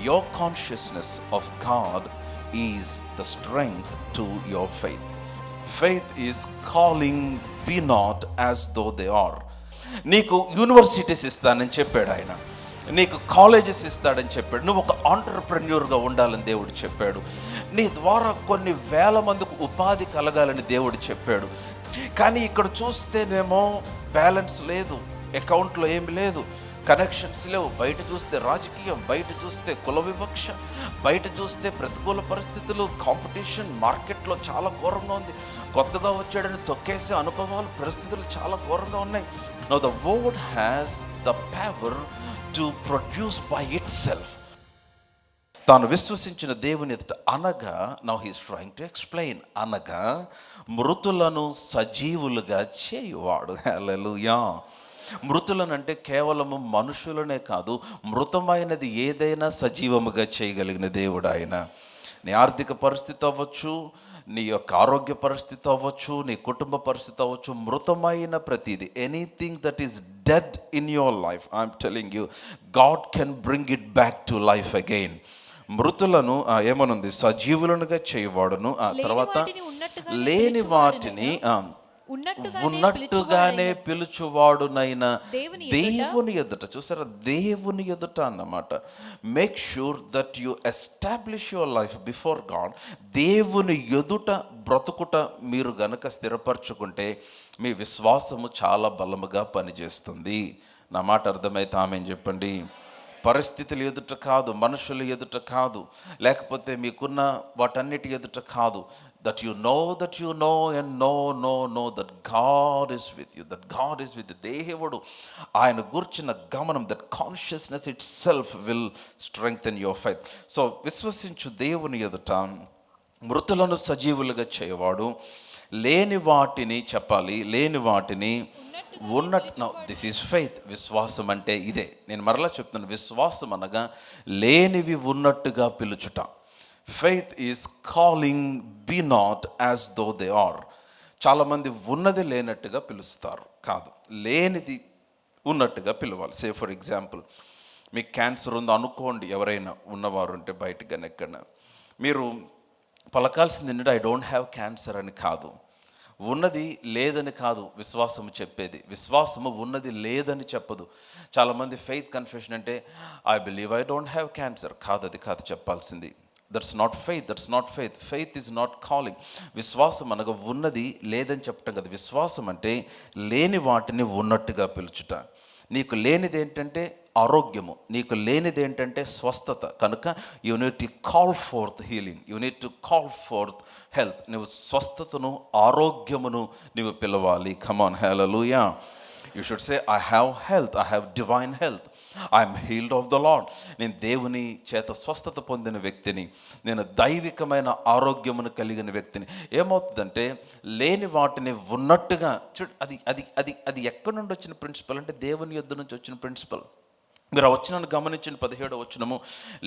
your consciousness of God is the strength to your faith. Faith is calling, be not as though they are. నీకు universities ఇస్తానని చెప్పాడు ఆయన, నీకు colleges ఇస్తాడని చెప్పాడు, నువ్వు ఒక ఆంటర్ప్రెన్యూర్గా ఉండాలని దేవుడు చెప్పాడు, నీ ద్వారా కొన్ని వేల మందికి ఉపాధి కలగాలని దేవుడు చెప్పాడు. కానీ ఇక్కడ చూస్తేనేమో బ్యాలెన్స్ లేదు, అకౌంట్లో ఏమి లేదు, కనెక్షన్స్ లేవు. బయట చూస్తే రాజకీయం, బయట చూస్తే కుల వివక్ష, బయట చూస్తే ప్రతికూల పరిస్థితులు, కాంపిటీషన్ మార్కెట్లో చాలా ఘోరంగా ఉంది. కొత్తగా వచ్చాడని తొక్కేసే అనుభవాలు, పరిస్థితులు చాలా ఘోరంగా ఉన్నాయి. Now the word has the power to produce by itself. తాను విశ్వసించిన దేవుని ఎదుట అనగా, now he's trying to explain, అనగా మృతులను సజీవులుగా చేయువాడు. హల్లెలూయా. మృతులను అంటే కేవలము మనుషులనే కాదు, మృతమైనది ఏదైనా సజీవముగా చేయగలిగిన దేవుడు ఆయన. నీ ఆర్థిక పరిస్థితి అవ్వచ్చు, నీ యొక్క ఆరోగ్య పరిస్థితి అవ్వచ్చు, నీ కుటుంబ పరిస్థితి అవ్వచ్చు, మృతమైన ప్రతిదీ, anything that is dead in your life, I'm telling you, God can bring it back to life again. మృతులను ఏమనుంది, సజీవులనుగా చేయవాడును. తర్వాత లేని వాటిని ఉన్నట్టుగానే పిలుచువాడునైన దేవుని ఎదుట. చూసారా, దేవుని ఎదుట అన్నమాట. Make sure that you establish your life before God. దేవుని ఎదుట బ్రతుకుట మీరు గనక స్థిరపరచుకుంటే మీ విశ్వాసము చాలా బలముగా పనిచేస్తుంది. నా మాట అర్థమైతే ఆమెన్ చెప్పండి. పరిస్థితులు ఎదుట కాదు, మనుషుల ఎదుట కాదు, లేకపోతే మీకున్న వాటన్నిటి ఎదుట కాదు. That you know and know that God is with you, that God is with you. దేవుడు ఆయన గుర్చిన గమనం, that consciousness itself will strengthen your faith. So విశ్వసించు దేవుని ఎదుట మృతులను సజీవులుగా చేయవాడు, లేని వాటిని చెప్పాలి, లేని వాటిని ఉన్నట్టు. This is faith. విశ్వాసం అంటే ఇదే. నేను మరలా చెప్తున్నాను, విశ్వాసం అనగా లేనివి ఉన్నట్టుగా పిలుచుట. Faith is calling, be not as though they are. చాలామంది ఉన్నది లేనట్టుగా పిలుస్తారు, కాదు, లేనిది ఉన్నట్టుగా పిలవాలి. సే ఫర్ ఎగ్జాంపుల్, మీకు క్యాన్సర్ ఉందో అనుకోండి, ఎవరైనా ఉన్నవారు ఉంటే బయటగా ఎక్కడ మీరు పలకాల్సింది ఏంటంటే ఐ డోంట్ హ్యావ్ క్యాన్సర్ అని కాదు, ఉన్నది లేదని కాదు విశ్వాసము చెప్పేది. విశ్వాసము ఉన్నది లేదని చెప్పదు. చాలామంది ఫెయిత్ కన్ఫెషన్ అంటే I believe I don't have cancer. కాదు, అది కాదు చెప్పాల్సింది. That's not faith, that's not faith. Faith is not calling. విశ్వాసం అనగా ఉన్నది లేదని చెప్పటం కదా. విశ్వాసం అంటే లేని వాటిని ఉన్నట్టుగా పిలుచుట. నీకు లేనిది ఏంటంటే ఆరోగ్యము, నీకు లేనిది ఏంటంటే స్వస్థత. కనుక you need to call fourth healing, you need to call fourth health. నువ్వు స్వస్థతను, ఆరోగ్యమును నువ్వు పిలవాలి. Come on, hallelujah. You should say I have health, I have divine health, I'm healed of the lord. నేను దేవుని చేత స్వస్థత పొందిన వ్యక్తిని, నేను దైవికమైన ఆరోగ్యమును కలిగిన వ్యక్తిని. ఏమవుతుందంటే లేని వాటిని ఉన్నట్టుగా అది అది అది అది ఎక్కడి నుండి వచ్చిన ప్రిన్సిపల్ అంటే దేవుని యొద్ద నుంచి వచ్చిన ప్రిన్సిపల్. మీరు వచ్చినను గమనించిన 17వ వచనము,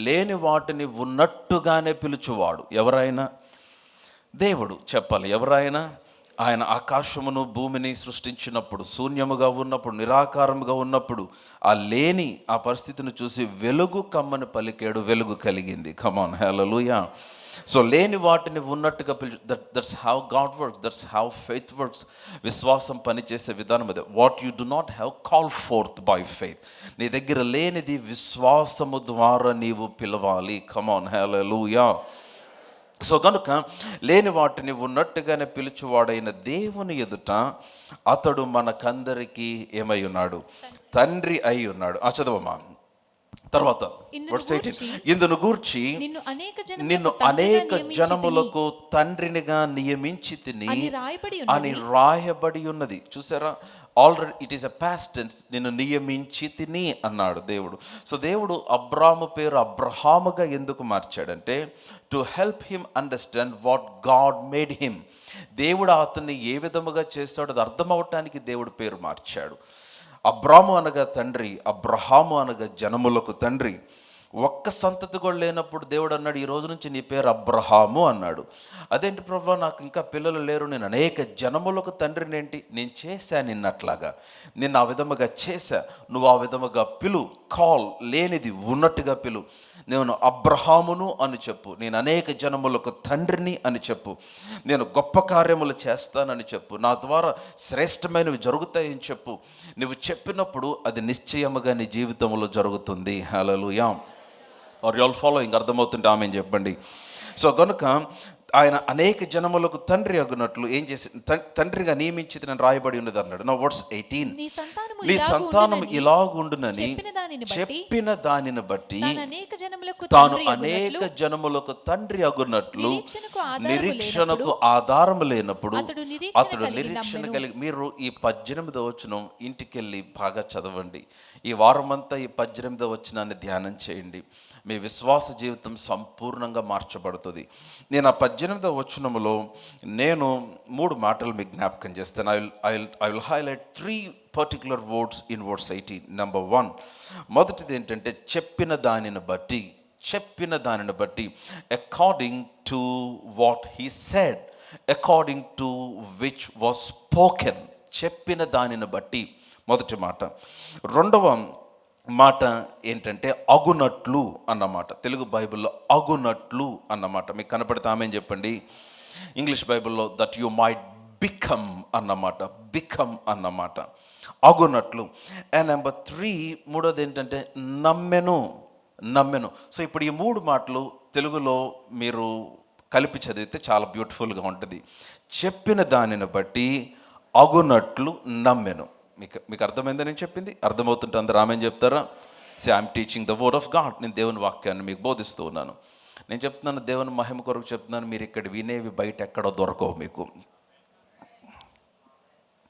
లేని వాటిని ఉన్నట్టుగానే పిలుచువాడు. ఎవరైనా దేవుడు చెప్పాలి. ఎవరైనా ఆయన ఆకాశమును భూమిని సృష్టించినప్పుడు, శూన్యముగా ఉన్నప్పుడు, నిరాకారముగా ఉన్నప్పుడు, ఆ లేని ఆ పరిస్థితిని చూసి వెలుగు కమ్మని పలికాడు, వెలుగు కలిగింది. కమ్ ఆన్, హల్లెలూయా. సో లేని వాటిని ఉన్నట్టుగా that's how God works, that's how faith works. విశ్వాసం పనిచేసే విధానం అదే. What you do not have, call fourth by faith. నీ దగ్గర లేనిది విశ్వాసము ద్వారా నీవు పిలవాలి. కమ్ ఆన్, హల్లెలూయా. సో కనుక లేని వాటిని ఉన్నట్టుగానే పిలుచువాడైన దేవుని ఎదుట అతడు మనకందరికీ ఏమై ఉన్నాడు, తండ్రి అయి ఉన్నాడు. చదవమా తర్వాత ఇందును గూర్చి నిన్ను అనేక జనములకు తండ్రినిగా నియమించితిని అని రాయబడి ఉన్నది. చూసారా, already it is a past tense. నిన్ను నియమించితిని అన్నాడు దేవుడు. సో దేవుడు అబ్రాము పేరు అబ్రహాముగా ఎందుకు మార్చాడంటే to help him understand what God made him. దేవుడు అతన్ని ఏ విధముగా చేస్తాడో అది అర్థం అవటానికి దేవుడు పేరు మార్చాడు. అబ్రాము అనగా తండ్రి, అబ్రహాము అనగా జనములకు తండ్రి. ఒక్క సంతతి కూడా లేనప్పుడు దేవుడు అన్నాడు, ఈ రోజు నుంచి నీ పేరు అబ్రహాము అన్నాడు. అదేంటి ప్రభువా, నాకు ఇంకా పిల్లలు లేరు, నేను అనేక జనములకు తండ్రిని ఏంటి? నేను చేశా నిన్నట్లాగా, నిన్ను ఆ విధముగా చేశా, నువ్వు ఆ విధముగా పిలు, కాల్, లేనిది ఉన్నట్టుగా పిలు. నేను అబ్రహామును అని చెప్పు, నేను అనేక జనములకు తండ్రిని అని చెప్పు, నేను గొప్ప కార్యములు చేస్తానని చెప్పు, నా ద్వారా శ్రేష్టమైనవి జరుగుతాయని చెప్పు. నువ్వు చెప్పినప్పుడు అది నిశ్చయముగా నీ జీవితంలో జరుగుతుంది. హల్లెలూయా. Are you all following? అర్థమవుతుంటే ఆమె చెప్పండి. సో కనుక ఆయన అనేక జనములకు తండ్రి అగునట్లు ఏం చేసి తండ్రిగా నియమించి నేను రాయబడి ఉన్నది అన్నాడు. నా వర్స్ 18, నీ సంతానం ఇలాగుండునని చెప్పిన దానిని బట్టి తాను అనేక జనములకు తండ్రి అగునట్లు నిరీక్షణకు ఆధారం లేనప్పుడు అతడు నిరీక్షణ కలిగి. మీరు ఈ 18వ వచనం ఇంటికెళ్ళి బాగా చదవండి. ఈ వారమంతా ఈ 18వ వచనాన్ని ధ్యానం చేయండి. మీ విశ్వాస జీవితం సంపూర్ణంగా మార్చబడుతుంది. నేను ఆ 18వ వచనములో నేను 3 మాటలు మీకు జ్ఞాపకం చేస్తాను. I will highlight 3 particular words in words 18. Number 1, మొదటిది ఏంటంటే చెప్పిన దానిని బట్టి. చెప్పిన దానిని బట్టి, according to what he said, according to which was spoken. చెప్పిన దానిని బట్టి మొదటి మాట. రెండవ మాట ఏంటంటే అగునట్లు అన్నమాట. తెలుగు బైబిల్లో అగునట్లు అన్నమాట మీకు కనపడితే ఆమె చెప్పండి. ఇంగ్లీష్ బైబిల్లో దట్ యు మైట్ బికమ్ అన్నమాట. బికమ్ అన్నమాట, అగునట్లు. అండ్ నెంబర్ 3, మూడోది ఏంటంటే నమ్మెను. నమ్మెను. సో ఇప్పుడు ఈ 3 మాటలు తెలుగులో మీరు కలిపి చదివితే చాలా బ్యూటిఫుల్గా ఉంటుంది. చెప్పిన దానిని బట్టి, అగునట్లు, నమ్మెను. మీకు అర్థమైందని నేను చెప్పింది? అర్థమవుతుంటే అందరూ ఆమె చెప్తారా? Say I'm teaching the word of God. నేను దేవుని వాక్యాన్ని మీకు బోధిస్తూ ఉన్నాను. నేను చెప్తున్నాను, దేవుని మహిమ కొరకు చెప్తున్నాను. మీరు ఇక్కడ వినేవి బయట ఎక్కడో దొరకవు మీకు.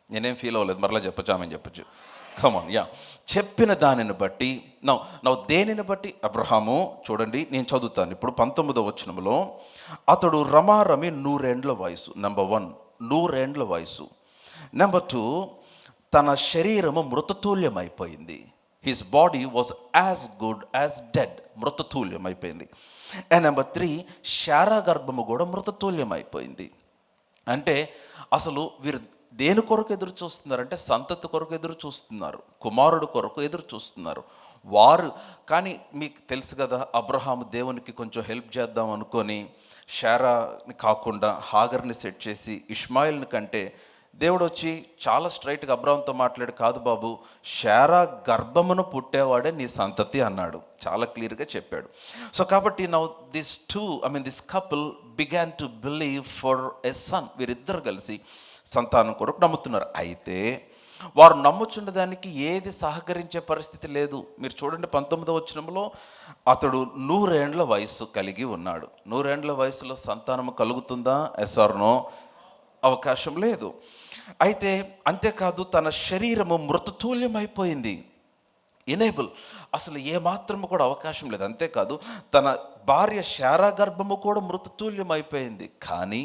నేనేం ఫీల్ అవ్వలేదు, మరలా చెప్పచ్చు, ఆమె చెప్పచ్చు. కమాన్, యా. చెప్పిన దానిని బట్టి, నా దేనిని బట్టి? అబ్రహాము చూడండి, నేను చదువుతాను ఇప్పుడు 19వ వచనంలో, అతడు రమారమి 100 ఏండ్ల వయసు. నెంబర్ 1, 100 ఏండ్ల వయసు. నెంబర్ 2, తన శరీరము మృతతుల్యమైపోయింది. His body was as good as dead. మృతతుల్యమైపోయింది. అండ్ నెంబర్ 3, శారా గర్భము కూడా మృతతుల్యమైపోయింది. అంటే అసలు వీరు దేని కొరకు ఎదురు చూస్తున్నారంటే సంతతి కొరకు ఎదురు చూస్తున్నారు, కుమారుడు కొరకు ఎదురు చూస్తున్నారు వారు. కానీ మీకు తెలుసు కదా, అబ్రహాము దేవునికి కొంచెం హెల్ప్ చేద్దాం అనుకొని శారాని కాకుండా హాగర్ని సెట్ చేసి ఇష్మాయిల్ని కంటే దేవుడు వచ్చి చాలా స్ట్రైట్గా అబ్రహాంతో మాట్లాడి, కాదు బాబు, శారా గర్భమును పుట్టేవాడే నీ సంతతి అన్నాడు. చాలా క్లియర్గా చెప్పాడు. సో కాబట్టి now this couple began to believe for a son. వీరిద్దరు కలిసి సంతానం కొరకు నమ్ముతున్నారు. అయితే వారు నమ్ముచున్న దానికి ఏది సహకరించే పరిస్థితి లేదు. మీరు చూడండి 19వ వచనంలో, అతడు 100 ఏండ్ల వయసు కలిగి ఉన్నాడు. 100 ఏండ్ల వయసులో సంతానం కలుగుతుందా? Yes or no? అవకాశం లేదు. అయితే అంతేకాదు, తన శరీరము మృతతుల్యమైపోయింది. ఎనేబుల్, అసలు ఏమాత్రము కూడా అవకాశం లేదు. అంతేకాదు, తన భార్య శారా గర్భము కూడా మృతతుల్యమైపోయింది. కానీ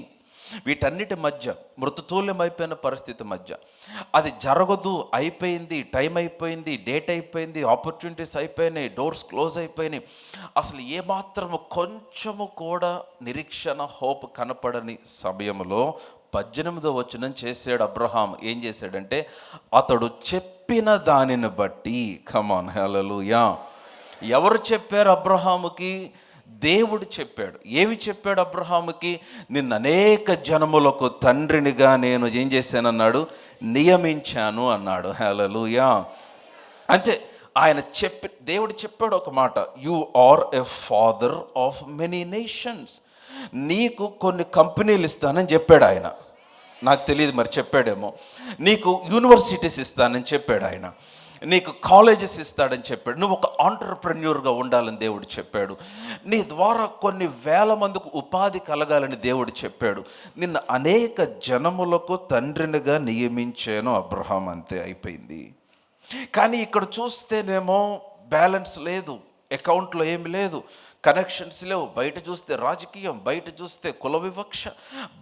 వీటన్నిటి మధ్య, మృతతుల్యమైపోయిన పరిస్థితి మధ్య, అది జరగదు, అయిపోయింది, టైం అయిపోయింది, డేట్ అయిపోయింది, ఆపర్చునిటీస్ అయిపోయినాయి, డోర్స్ క్లోజ్ అయిపోయినాయి, అసలు ఏమాత్రము కొంచెము కూడా నిరీక్షణ, హోప్ కనపడని సమయంలో 18వ వచనం చేశాడు అబ్రహాం. ఏం చేశాడంటే, అతడు చెప్పిన దానిని బట్టి. కమాన్, హల్లెలూయా. ఎవరు చెప్పారు అబ్రహాముకి? దేవుడు చెప్పాడు. ఏమి చెప్పాడు అబ్రహాముకి? నిన్ను అనేక జనములకు తండ్రినిగా నేను ఏం చేశానన్నాడు? నియమించాను అన్నాడు. హల్లెలూయా. అంటే ఆయన దేవుడు చెప్పాడు ఒక మాట, you are a father of many nations. నీకు కొన్ని కంపెనీలు ఇస్తానని చెప్పాడు ఆయన. నాకు తెలియదు, మరి చెప్పాడేమో. నీకు యూనివర్సిటీస్ ఇస్తానని చెప్పాడు ఆయన. నీకు కాలేజెస్ ఇస్తాడని చెప్పాడు. నువ్వు ఒక ఆంటర్ప్రెన్యూర్గా ఉండాలని దేవుడు చెప్పాడు. నీ ద్వారా కొన్ని వేల మందికి ఉపాధి కలగాలని దేవుడు చెప్పాడు. నిన్ను అనేక జనములకు తండ్రినిగా నియమించాను అబ్రహాం. అంతే, అయిపోయింది. కానీ ఇక్కడ చూస్తేనేమో బ్యాలెన్స్ లేదు, అకౌంట్లో ఏమి లేదు, కనెక్షన్స్ లేవు. బయట చూస్తే రాజకీయం, బయట చూస్తే కుల వివక్ష,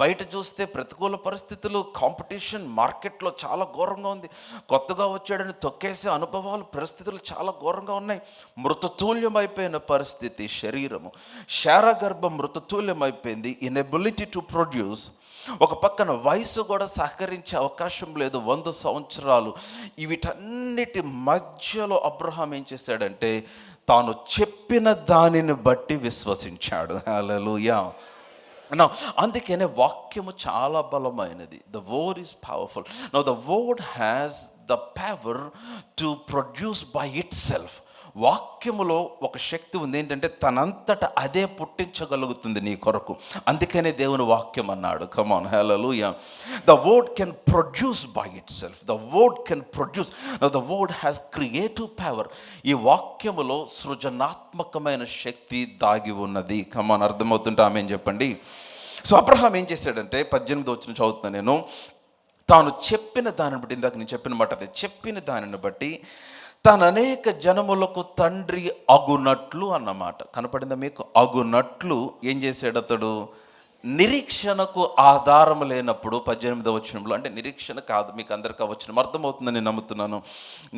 బయట చూస్తే ప్రతికూల పరిస్థితులు, కాంపిటీషన్ మార్కెట్లో చాలా ఘోరంగా ఉంది. కొత్తగా వచ్చాడని తొక్కేసే అనుభవాలు, పరిస్థితులు చాలా ఘోరంగా ఉన్నాయి. మృతతుల్యమైపోయిన పరిస్థితి శరీరము, శారగర్భం మృతతుల్యమైపోయింది. Inability to produce. ఒక పక్కన వయసు కూడా సహకరించే అవకాశం లేదు, 100 సంవత్సరాలు. వీటన్నిటి మధ్యలో అబ్రహాం ఏం చేశాడంటే తాను చెప్పిన దానిని బట్టి విశ్వసించాడు. హల్లెలూయా. నౌ అందుకనే వాక్యము చాలా బలమైనది. The word is powerful. Now the word has the power to produce by it self. వాక్యములో ఒక శక్తి ఉంది, ఏంటంటే తనంతట అదే పుట్టించగలుగుతుంది నీ కొరకు. అందుకనే దేవుని వాక్యం అన్నాడు. Come on, hallelujah. The word can produce by it self. The word can produce. The word has creative power. ఈ వాక్యములో సృజనాత్మకమైన శక్తి దాగి ఉన్నది. కమ్ ఆన్, అర్థమవుతుంటే ఆమేన్ చెప్పండి. సో అబ్రహాం ఏం చేశాడంటే 18వ వచనం చదువుతున్నాను నేను. తాను చెప్పిన దానిని బట్టి, ఇందాక నేను చెప్పిన మాట అదే, చెప్పిన దానిని బట్టి తను అనేక జనములకు తండ్రి అగునట్లు అన్నమాట. కనపడిందా మీకు? అగునట్లు ఏం చేశాడు అతడు? నిరీక్షణకు ఆధారం లేనప్పుడు 18వ వచనంలో, అంటే నిరీక్షణ కాదు, మీకు అందరికీ వచనం అర్థమవుతుందని నేను నమ్ముతున్నాను.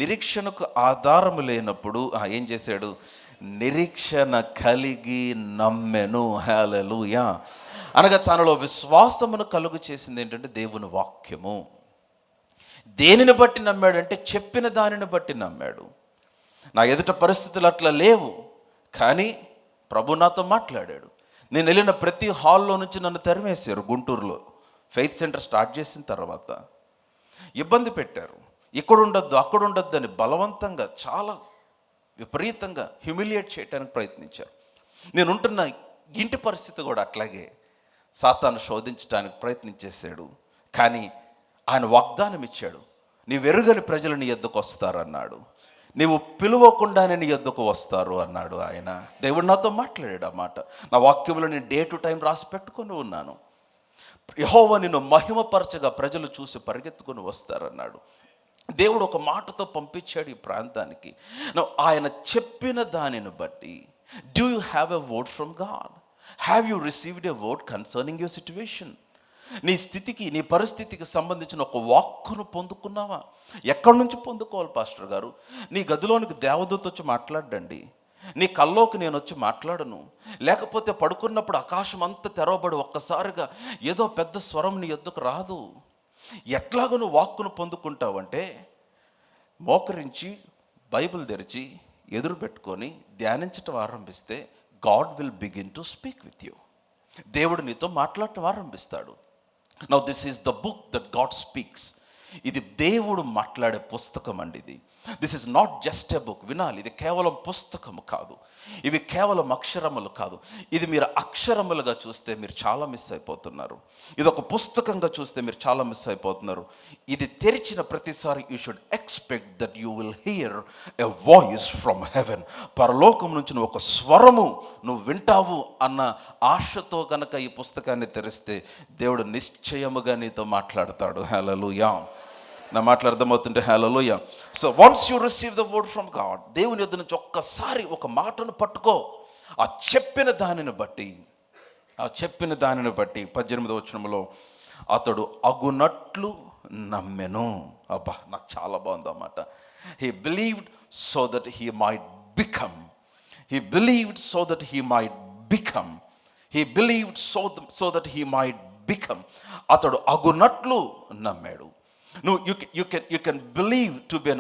నిరీక్షణకు ఆధారం లేనప్పుడు ఏం చేశాడు? నిరీక్షణ కలిగి నమ్మెను. హల్లెలూయా. అనగా తనలో విశ్వాసమును కలుగు చేసింది ఏంటంటే దేవుని వాక్యము. దేనిని బట్టి నమ్మాడంటే చెప్పిన దానిని బట్టి నమ్మాడు. నా ఎదుట పరిస్థితులు అట్లా లేవు, కానీ ప్రభు నాతో మాట్లాడాడు. నేను వెళ్ళిన ప్రతి హాల్లో నుంచి నన్ను తరిమేశారు. గుంటూరులో ఫెయిత్ సెంటర్ స్టార్ట్ చేసిన తర్వాత ఇబ్బంది పెట్టారు. ఇక్కడ ఉండొద్దు, అక్కడ ఉండొద్దు అని బలవంతంగా, చాలా విపరీతంగా హ్యూమిలియేట్ చేయడానికి ప్రయత్నించారు. నేను ఉంటున్న ఇంటి పరిస్థితి కూడా అట్లాగే సాతాను శోధించడానికి ప్రయత్నించేశాడు. కానీ ఆయన వాగ్దానం ఇచ్చాడు, నీవు ఎరుగని ప్రజలు నీ యొద్దకు వస్తారన్నాడు, నీవు పిలువకుండానే నీ యొద్దకు వస్తారు అన్నాడు ఆయన. దేవుడు నాతో మాట్లాడాడు ఆ మాట. నా వాక్యంలో నేను డే టు టైం రాసి పెట్టుకొని ఉన్నాను. యెహోవా నిన్ను మహిమపరచగా ప్రజలు చూసి పరిగెత్తుకొని వస్తారన్నాడు. దేవుడు ఒక మాటతో పంపించాడు ఈ ప్రాంతానికి. ఆయన చెప్పిన దానిని బట్టి, do you have a word from God? Have you received a word concerning your situation? నీ స్థితికి, నీ పరిస్థితికి సంబంధించిన ఒక వాక్కును పొందుకున్నావా? ఎక్కడి నుంచి పొందుకోవాలి పాస్టర్ గారు? నీ గదిలోనికి దేవదూత వచ్చి మాట్లాడండి, నీ కల్లోకి నేను వచ్చి మాట్లాడను, లేకపోతే పడుకున్నప్పుడు ఆకాశం అంతా తెరవబడి ఒక్కసారిగా ఏదో పెద్ద స్వరం నీ యొద్దకు రాదు. ఎట్లాగో నువ్వు వాక్కును పొందుకుంటావంటే మోకరించి బైబిల్ తెరిచి ఎదురు పెట్టుకొని ధ్యానించటం ఆరంభిస్తే God will begin to speak with you. దేవుడు నీతో మాట్లాడటం ఆరంభిస్తాడు. Now this is the book that God speaks. ఇది దేవుడు మాట్లాడే పుస్తకం అండి ఇది. This is not just a book. వినాలి, ఇది కేవలం పుస్తకము కాదు, ఇవి కేవలం అక్షరములు కాదు. ఇది మీరు అక్షరములుగా చూస్తే మీరు చాలా మిస్ అయిపోతున్నారు. ఇది ఒక పుస్తకంగా చూస్తే మీరు చాలా మిస్ అయిపోతున్నారు. ఇది తెరిచిన ప్రతిసారి you should expect that you will here a voice from heaven. పరలోకం నుంచి నువ్వు ఒక స్వరము నువ్వు వింటావు అన్న ఆశతో కనుక ఈ పుస్తకాన్ని తెరిస్తే దేవుడు నిశ్చయముగా నీతో మాట్లాడతాడు. హల్లెలూయా. నా మాటలు అర్థమవుతుంటే హల్లెలూయా. So once you receive the word from God, దేవుని యొద్ద నుంచి ఒక్కసారి ఒక మాటను పట్టుకో. ఆ చెప్పిన దానిని బట్టి 18వ వచనంలో అతడు అగునట్లు నమ్మెను. అబ్బా, నాకు చాలా బాగుంది అన్నమాట. He believed so that he might become. He believed so that he might become. He believed so that he might become. అతడు అగునట్లు నమ్మాడు. No, you can believe to be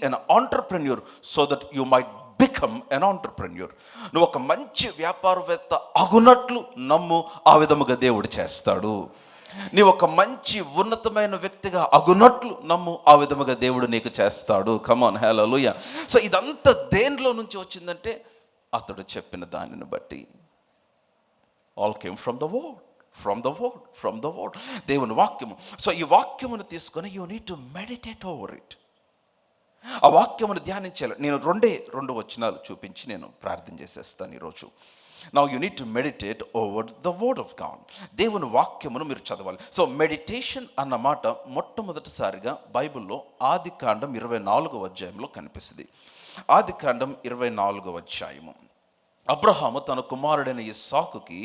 an entrepreneur so that you might become an entrepreneur. నువ్వు ఒక మంచి వ్యాపారవేత్త అగునట్లు నమ్ము, ఆ విధముగా దేవుడు చేస్తాడు. నీవు ఒక మంచి ఉన్నతమైన వ్యక్తిగా అగునట్లు నమ్ము, ఆ విధముగా దేవుడు నీకు చేస్తాడు. కమ్ ఆన్, హల్లెలూయా. సో ఇదంతా దేనిలో నుంచి వచ్చిందంటే అతడు చెప్పిన దానిని బట్టి. All came from the word. దేవుని వాక్యము. సో ఈ వాక్యమును తీసుకొని you need to meditate over it. ఆ వాక్యమును ధ్యానించాలి. నేను రెండు వచనాలు చూపించి నేను ప్రార్థన చేసేస్తాను ఈరోజు. Now you need to meditate over the word of God. దేవుని వాక్యమును మీరు చదవాలి. సో మెడిటేషన్ అన్న మాట మొట్టమొదటిసారిగా బైబిల్లో ఆదికాండం 24వ అధ్యాయంలో కనిపిస్తుంది. ఆదికాండం 24వ అధ్యాయము. అబ్రహాము తన కుమారుడైన ఇస్సాకుకి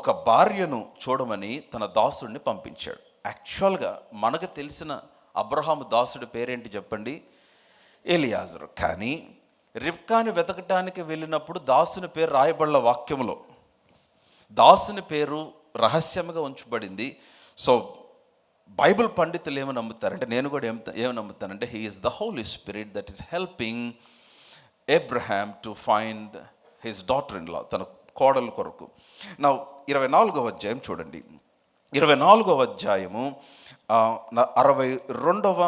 ఒక భార్యను చూడమని తన దాసుడిని పంపించాడు. యాక్చువల్గా మనకు తెలిసిన అబ్రహాము దాసుడి పేరేంటి చెప్పండి? ఎలియాజరు. కానీ రిబ్కాని వెతకటానికి వెళ్ళినప్పుడు దాసుని పేరు రాయబడ్డ వాక్యంలో దాసుని పేరు రహస్యంగా ఉంచబడింది. సో బైబిల్ పండితులు ఏమని నమ్ముతారంటే, నేను కూడా ఏమి నమ్ముతానంటే, he is the Holi Spirit that is helping Abraham to find his daughter in law, తన కోడల కొరకు. నా 24వ అధ్యాయం చూడండి. 24వ అధ్యాయము 62వ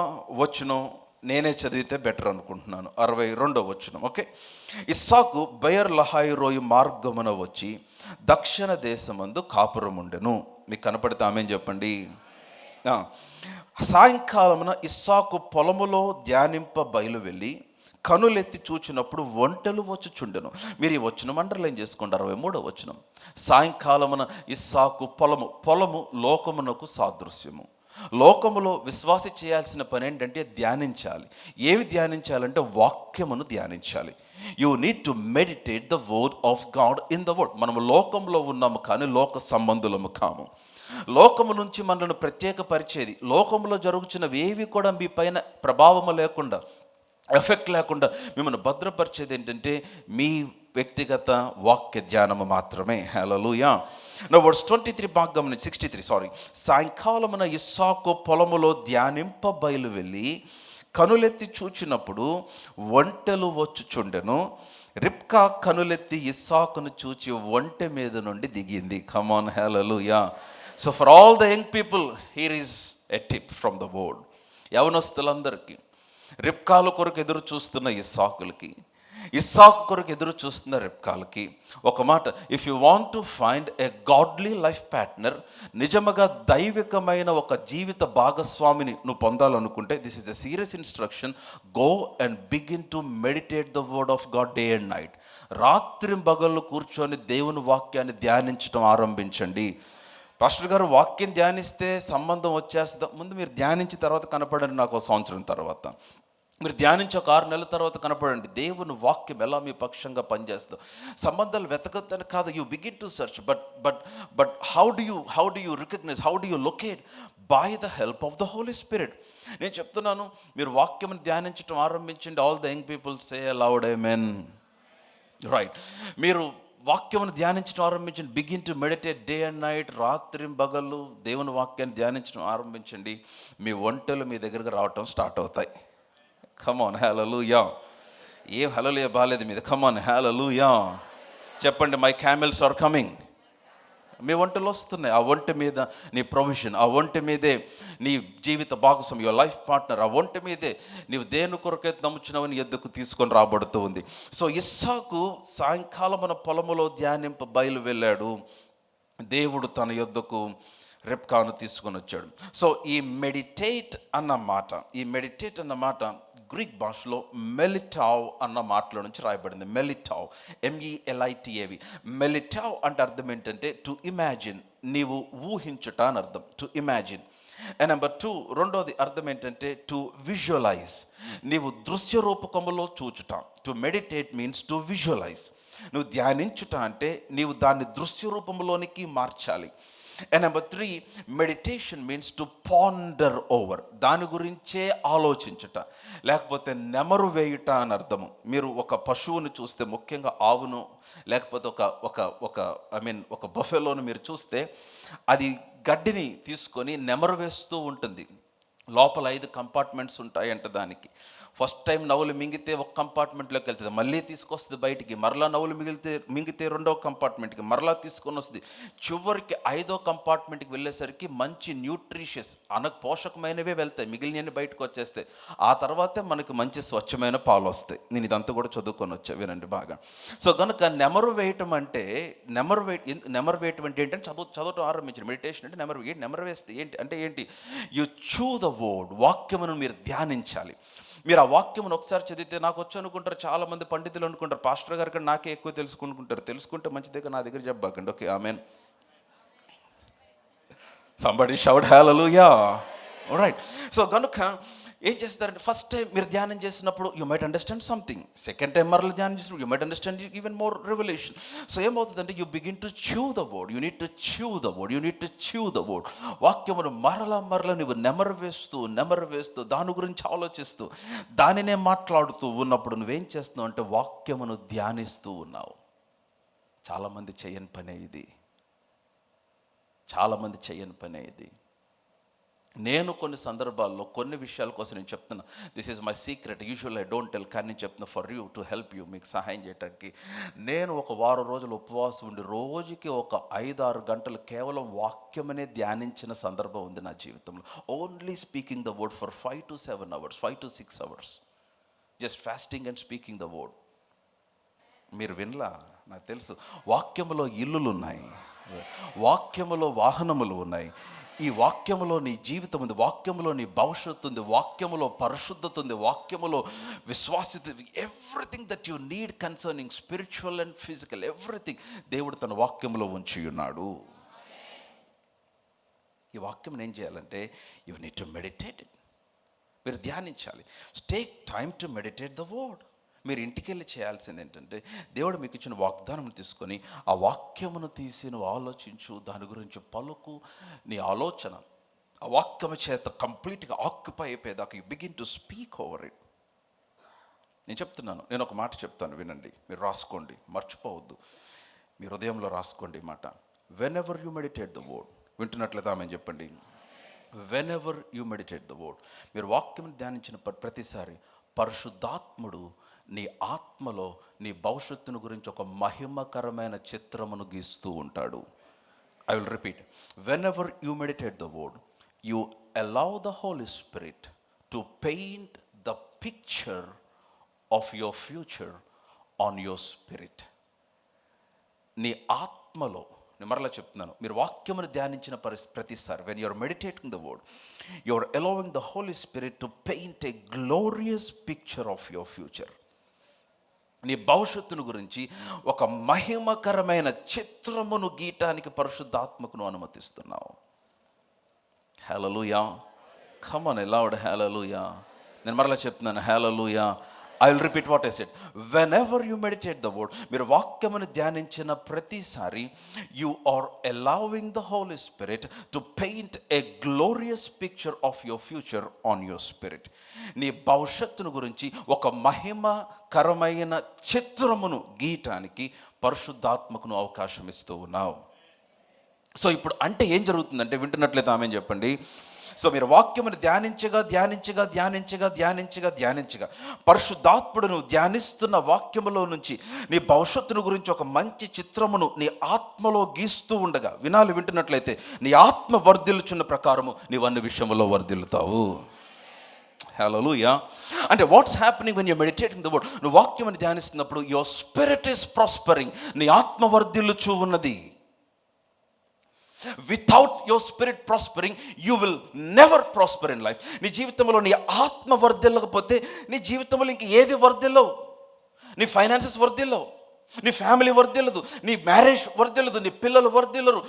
వచనం నేనే చదివితే బెటర్ అనుకుంటున్నాను. 62వ వచనం. ఓకే. ఇస్సాకు బయర్ లహాయి రోయి మార్గమున వచ్చి దక్షిణ దేశమందు కాపురం ఉండెను. మీకు కనపడితే ఆమేన్ చెప్పండి. సాయంకాలమున ఇస్సాకు పొలములో ధ్యానింప బయలు వెళ్ళి కనులెత్తి చూచినప్పుడు ఒంటెలు వచ్చుచుండెను. మీరు ఈ వచనం అండర్లైన్ చేసుకోండి. 63వ వచనం. సాయంకాలమున ఇస్సాకు పొలము లోకమునకు సాదృశ్యము. లోకములో విశ్వాసి చేయాల్సిన పని ఏంటంటే ధ్యానించాలి. ఏవి ధ్యానించాలంటే వాక్యమును ధ్యానించాలి. You need to meditate the word of God in the world. మనము లోకంలో ఉన్నాము కానీ లోక సంబంధులము కాము. లోకము నుంచి మనల్ని ప్రత్యేకపరిచేది, లోకంలో జరుగుతున్నవి ఏవి కూడా మీ పైన ప్రభావము లేకుండా, ఎఫెక్ట్ లేకుండా మిమ్మల్ని భద్రపరిచేది ఏంటంటే మీ వ్యక్తిగత వాక్య ధ్యానము మాత్రమే. హల్లెలూయా. నౌ వర్స్ 23 భాగం 63 సాయంకాలమున ఇస్సాకు పొలములో ధ్యానింప బయలు వెళ్ళి కనులెత్తి చూచినప్పుడు ఒంటెలు వచ్చుచుండెను. రిబ్కా కనులెత్తి ఇస్సాకును చూచి ఒంటె మీద నుండి దిగింది. కమ్ ఆన్, హల్లెలూయా. So for all the young people here is a tip from the word. యవనస్తులందరికీ, రిబ్కాల కొరకు ఎదురు చూస్తున్న ఇస్సాకులకి, ఇస్సాకు కొరకు ఎదురు చూస్తున్న రిబ్కాలకి ఒక మాట: if you want to find a godly life partner, నిజముగా దైవికమైన ఒక జీవిత భాగస్వామిని నువ్వు పొందాలనుకుంటే, this is a serious instruction. Go and begin to meditate the word of God day and night. రాత్రింబగళ్ళు కూర్చొని దేవుని వాక్యాన్ని ధ్యానించడం ఆరంభించండి. పాస్టర్ గారు, వాక్యం ధ్యానిస్తే సంబంధం వచ్చేస్తుందా? ముందు మీరు ధ్యానించిన తర్వాత కనపడండి. నాకు 1 సంవత్సరం తర్వాత, మీరు ధ్యానించి ఒక 6 నెలల తర్వాత కనపడండి. దేవుని వాక్యం ఎలా మీ పక్షంగా పనిచేస్తుందో. సంబంధాలు వెతకద్దని కాదు, you begin to search. But how do you recognise, how do you locate? By the help of the Holi Spirit. నేను చెప్తున్నాను, మీరు వాక్యం ధ్యానించడం ఆరంభించండి. All the young people say loud amen. Right. మీరు వాక్యమును ధ్యానించడం ఆరంభించండి. Begin to meditate day and night. రాత్రింబగళ్ళు దేవుని వాక్యాన్ని ధ్యానించడం ఆరంభించండి. మీ ఒంటెలు మీ దగ్గరకు రావటం స్టార్ట్ అవుతాయి. కమ్ ఆన్, హల్లెలూయా. ఏం హల్లెలూయా బాలేదు మీద. కమ్ ఆన్, హల్లెలూయా చెప్పండి. My camels are coming. మీ ఒంటెలు వస్తున్నాయి. ఆ ఒంటె మీద నీ ప్రొవిజన్, ఆ ఒంటె మీదే నీ జీవిత భాగస్వామి, యువర్ లైఫ్ పార్ట్నర్, ఆ ఒంటె మీదే నీవు దేని కొరకైతే నమ్ముచున్నావని ఎద్దుకు తీసుకొని రాబడుతూ ఉంది. సో ఇస్సాకు సాయంకాలం మన పొలములో ధ్యానింప బయలు వెళ్ళాడు. దేవుడు తన యొద్దకు రిబ్కాను తీసుకొని వచ్చాడు. సో ఈ మెడిటేట్ అన్న మాట గ్రీక్ భాషలో మెలిటావ్ అన్న మాటలో నుంచి రాయబడింది. మెలిటావ్, MELITAV. మెలిటావ్ అంటే అర్థం ఏంటంటే టు ఇమాజిన్, నీవు ఊహించుట అని అర్థం. To imagine. అండ్ నెంబర్ 2, రెండోది అర్థం ఏంటంటే టు విజువలైజ్, నీవు దృశ్య రూపకములో చూచుట. To meditate means to visualise. నువ్వు ధ్యానించుట అంటే నీవు దాన్ని దృశ్య రూపంలోనికి మార్చాలి. And number 3, meditation means to ponder over, దాని గురించే ఆలోచించుట, లేకపోతే నెమరు వేయుట అని అర్థము. మీరు ఒక పశువును చూస్తే, ముఖ్యంగా ఆవును, లేకపోతే ఒక బఫెలోను మీరు చూస్తే, అది గడ్డిని తీసుకొని నెమరు వేస్తూ ఉంటుంది. లోపల 5 కంపార్ట్మెంట్స్ ఉంటాయంట దానికి. ఫస్ట్ టైం నవ్వులు మింగితే ఒక కంపార్ట్మెంట్లోకి వెళ్తుంది, మళ్ళీ తీసుకొస్తుంది బయటికి, మరలా నవ్వులు మింగితే 2వ కంపార్ట్మెంట్కి, మరలా తీసుకొని వస్తుంది. చివరికి 5వ కంపార్ట్మెంట్కి వెళ్ళేసరికి మంచి న్యూట్రిషియస్ పోషకమైనవే వెళ్తాయి, మిగిలినవి బయటకు వచ్చేస్తాయి. ఆ తర్వాతే మనకి మంచి స్వచ్ఛమైన పాలు వస్తాయి. నేను ఇదంతా కూడా చదువుకొని వచ్చా, వినండి బాగా. సో కనుక నెమరు వేయటం అంటే ఏంటంటే చదవటం ఆరంభించండి. మెడిటేషన్ అంటే నెమరు వేస్తే ఏంటి? యు చూ ద వర్డ్, వాక్యమును మీరు ధ్యానించాలి. మీరు ఆ వాక్యమును ఒకసారి చదివితే, నాకు వచ్చు అనుకుంటారు చాలామంది పండితులు, అనుకుంటారు పాస్టర్ గారి కంటే నాకే ఎక్కువ తెలుసుకుంటారు. తెలుసుకుంటే మంచిదే, నా దగ్గర చెప్పకండి. Okay, amen. సంబడి షౌట్ హల్లెలూయా. ఆల్రైట్. సో కనుక ఏం చేస్తారంటే ఫస్ట్ టైం మీరు ధ్యానం చేసినప్పుడు you might understand something, second time మరలా ధ్యానం చేసినప్పుడు you might understand even more revelation. So ఏమవుతుందంటే you begin to chew the word, you need to chew the word, you need to chew the word. వాక్యమును మరలా నువ్వు నెమరు వేస్తూ దాని గురించి ఆలోచిస్తూ దానినే మాట్లాడుతూ ఉన్నప్పుడు నువ్వేం చేస్తున్నావు అంటే వాక్యమును ధ్యానిస్తూ ఉన్నావు. చాలామంది చేయని పనే ఇది, చాలామంది చేయని పనే ఇది. నేను కొన్ని సందర్భాల్లో కొన్ని విషయాల కోసం నేను చెప్తున్నా, this is my secret, usual I don't tell, కానీ నేను చెప్తున్నా for you to help you, మీకు సహాయం చేయడానికి. నేను ఒక వారం రోజులు ఉపవాసం ఉండి రోజుకి ఒక 5-6 గంటలు కేవలం వాక్యమనే ధ్యానించిన సందర్భం ఉంది నా జీవితంలో. Only speaking the word for 5 to 7 hours, 5 to 6 hours, just fasting and speaking the word. మీరు వినలా, నాకు తెలుసు. వాక్యములో ఇల్లులు ఉన్నాయి, వాక్యములో వాహనములు ఉన్నాయి, ఈ వాక్యములో నీ జీవితం ఉంది, వాక్యములో నీ భవిష్యత్తు ఉంది, వాక్యములో పరిశుద్ధత ఉంది, వాక్యములో విశ్వాసత, everything that you need concerning spiritual and physical, everything దేవుడు తన వాక్యములో ఉంచి ఉన్నాడు. ఈ వాక్యం ఏం చేయాలంటే you need to meditate it, మీరు ధ్యానించాలి. Take time to meditate the word. మీరు ఇంటికి వెళ్ళి చేయాల్సింది ఏంటంటే దేవుడు మీకు ఇచ్చిన వాగ్దానం తీసుకొని ఆ వాక్యమును తీసి నువ్వు ఆలోచించు, దాని గురించి పలుకు, నీ ఆలోచన ఆ వాక్యము చేత కంప్లీట్గా ఆక్యుపై అయిపోయేదాకా you begin to speak over it. నేను చెప్తున్నాను, నేను ఒక మాట చెప్తాను వినండి, మీరు రాసుకోండి, మర్చిపోవద్దు, మీ హృదయంలో రాసుకోండి మాట. Whenever you meditate the word, వింటున్నట్లయితే ఆమె చెప్పండి, whenever you meditate the word, మీరు వాక్యం ధ్యానించిన ప్రతిసారి పరిశుద్ధాత్ముడు నీ ఆత్మలో నీ భవిష్యత్తును గురించి ఒక మహిమకరమైన చిత్రమును గీస్తూ ఉంటాడు. I will repeat, whenever you meditate the word, you allow the Holi spirit to paint the picture of your future on your spirit. నీ ఆత్మలో, నేను మరలా చెప్తున్నాను, మీరు వాక్యమును ధ్యానించిన ప్రతిసారి when you're meditating the word, you're allowing the Holi spirit to paint a glorious picture of your future. నీ భవిష్యత్తును గురించి ఒక మహిమకరమైన చిత్రమును గీయటానికి పరిశుద్ధాత్మకును అనుమతిస్తున్నావు. Hallelujah, come on loud hallelujah. నేను మరలా చెప్తున్నాను, హల్లెలూయా. I will repeat what I said. Whenever you meditate the word, మీరు వాక్యమును ధ్యానించిన ప్రతిసారి you are allowing the Holy Spirit to paint a glorious picture of your future on your spirit. నీ భవిష్యత్తును గురించి ఒక మహిమకరమైన చిత్రమును గీయటానికి పరిశుద్ధాత్మకును అవకాశం ఇస్తూ ఉన్నావు. సో ఇప్పుడు అంటే ఏం జరుగుతుందంటే, వింటున్నట్లయితే ఆమె చెప్పండి. సో మీరు వాక్యమును ధ్యానించగా పరిశుద్ధాత్ముడు నువ్వు ధ్యానిస్తున్న వాక్యములో నుంచి నీ భవిష్యత్తును గురించి ఒక మంచి చిత్రమును నీ ఆత్మలో గీస్తూ ఉండగా వినాలి. వింటున్నట్లయితే నీ ఆత్మ వర్ధిల్లుచున్న ప్రకారము నీవు అన్ని విషయంలో వర్ధిల్లుతావు. హల్లెలూయా. అంటే what's happening when you meditating the word, నువ్వు వాక్యమును ధ్యానిస్తున్నప్పుడు యువర్ స్పిరిట్ ఈస్ ప్రాస్పరింగ్, నీ ఆత్మ వర్ధిల్లుచు ఉన్నది. Without your spirit prospering, you will never prosper in life. నీ జీవితంలో నీ ఆత్మ వర్ధిల్లకపోతే నీ జీవితంలో ఇంక ఏది వర్ధిల్లవు. నీ ఫైనాన్సెస్ వర్ధిల్లవు, నీ ఫ్యామిలీ వర్ధిల్లదు, నీ మ్యారేజ్ వర్ధిల్లదు, నీ పిల్లలు వర్ధిల్లరు.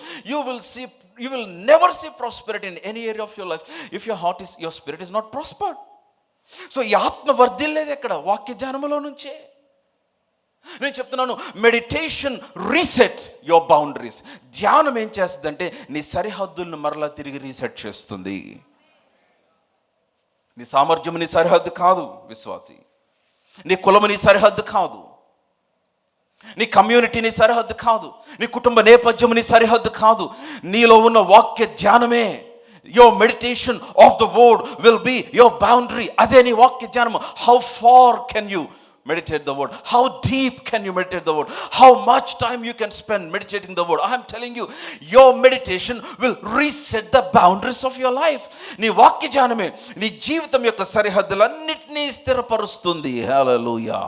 You will never see prosperity in any area of your life if your spirit is not prospered. So ఈ ఆత్మ వర్ధిల్లేది ఎక్కడ? వాక్య ధ్యానములో నుంచే. నేను చెప్తున్నాను, మెడిటేషన్ రీసెట్స్ యువర్ బౌండరీస్. ధ్యానం ఏం చేస్తుందంటే నీ సరిహద్దులను మరలా తిరిగి రీసెట్ చేస్తుంది. నీ సామర్థ్యం నీ సరిహద్దు కాదు విశ్వాసి, నీ కులము నీ సరిహద్దు కాదు, నీ కమ్యూనిటీ నీ సరిహద్దు కాదు, నీ కుటుంబ నేపథ్యం నీ సరిహద్దు కాదు. నీలో ఉన్న వాక్య ధ్యానమే, your meditation of the word will be your boundary. అదే నీ వాక్య ధ్యానము. How far can you meditate the word? How deep can you meditate the word? How much time you can spend meditating the word? I am telling you, your meditation will reset the boundaries of your life. నీ వాక్య ధ్యానమే నీ జీవితం యొక్క సరిహద్దులన్నిటినీ స్థిరపరుస్తుంది. హల్లెలూయా.